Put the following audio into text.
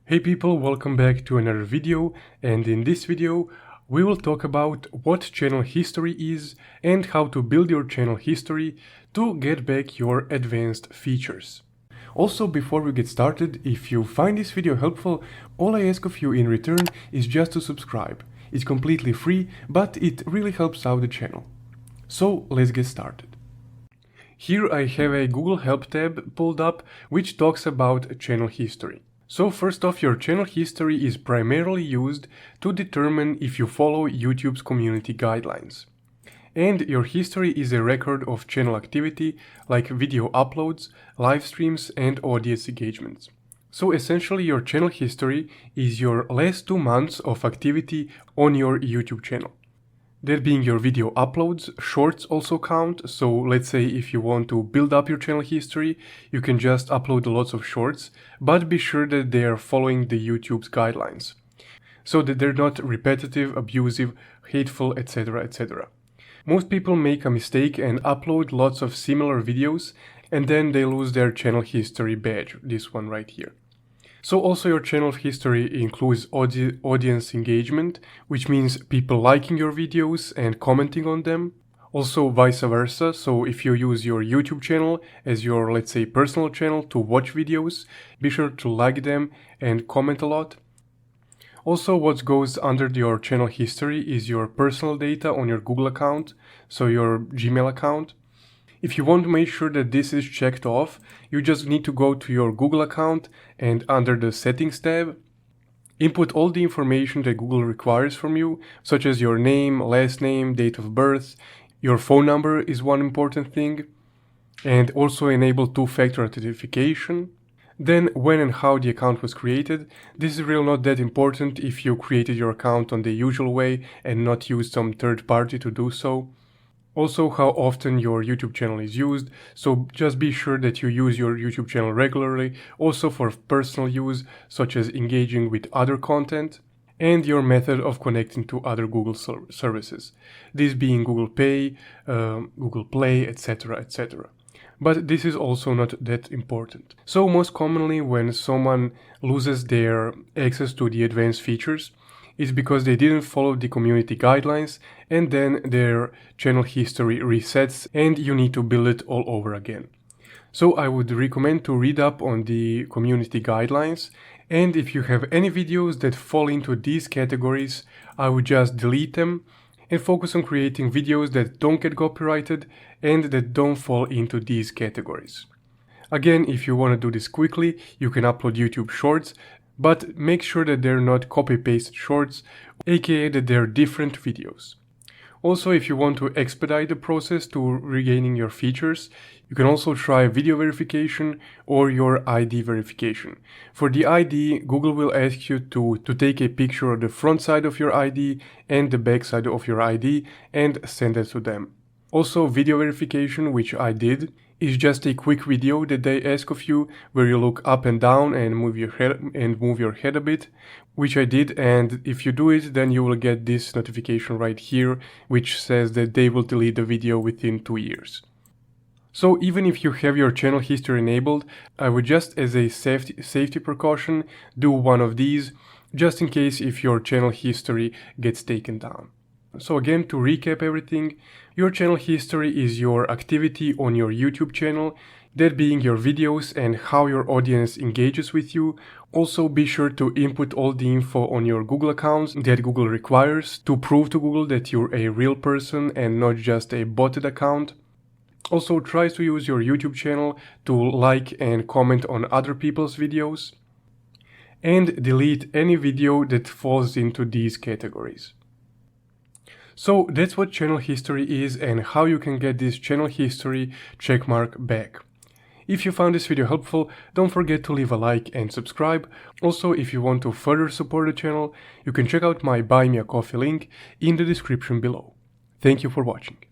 Hey people, welcome back to another video, and in this video we will talk about what channel history is and how to build your channel history to get back your advanced features. Also, before we get started, if you find this video helpful, all I ask of you in return is just to subscribe. It's completely free, but it really helps out the channel. So let's get started. Here I have a Google Help tab pulled up which talks about channel history. So first off, your channel history is primarily used to determine if you follow YouTube's community guidelines. And your history is a record of channel activity like video uploads, live streams, and audience engagements. So essentially your channel history is your last 2 months of activity on your YouTube channel. That being your video uploads, shorts also count, so let's say if you want to build up your channel history, you can just upload lots of shorts, but be sure that they are following the YouTube's guidelines, so that they're not repetitive, abusive, hateful, etc, etc. Most people make a mistake and upload lots of similar videos, and then they lose their channel history badge, this one right here. So also your channel history includes audience engagement, which means people liking your videos and commenting on them. Also vice versa, so if you use your YouTube channel as your, let's say, personal channel to watch videos, be sure to like them and comment a lot. Also, what goes under your channel history is your personal data on your Google account, so your Gmail account. If you want to make sure that this is checked off, you just need to go to your Google account and under the Settings tab, input all the information that Google requires from you, such as your name, last name, date of birth, your phone number is one important thing, and also enable two-factor authentication. Then when and how the account was created. This is really not that important if you created your account on the usual way and not used some third party to do so. Also, how often your YouTube channel is used, so just be sure that you use your YouTube channel regularly, also for personal use, such as engaging with other content, and your method of connecting to other Google services, this being Google Pay, Google Play, etc, etc. But this is also not that important. So most commonly when someone loses their access to the advanced features, it's because they didn't follow the community guidelines, and then their channel history resets and you need to build it all over again. So I would recommend to read up on the community guidelines, and if you have any videos that fall into these categories, I would just delete them and focus on creating videos that don't get copyrighted and that don't fall into these categories. Again, if you want to do this quickly, you can upload YouTube Shorts, but make sure that they're not copy-pasted shorts, aka that they're different videos. Also, if you want to expedite the process to regaining your features, you can also try video verification or your ID verification. For the ID, Google will ask you to take a picture of the front side of your ID and the back side of your ID and send it to them. Also, video verification, which I did, is just a quick video that they ask of you where you look up and down and move your head a bit, which I did, and if you do it, then you will get this notification right here which says that they will delete the video within 2 years. So even if you have your channel history enabled, I would just as a safety precaution do one of these, just in case if your channel history gets taken down. So again, to recap everything, your channel history is your activity on your YouTube channel, that being your videos and how your audience engages with you. Also be sure to input all the info on your Google accounts that Google requires to prove to Google that you're a real person and not just a botted account. Also try to use your YouTube channel to like and comment on other people's videos. And delete any video that falls into these categories. So that's what channel history is and how you can get this channel history checkmark back. If you found this video helpful, don't forget to leave a like and subscribe. Also, if you want to further support the channel, you can check out my Buy Me a Coffee link in the description below. Thank you for watching.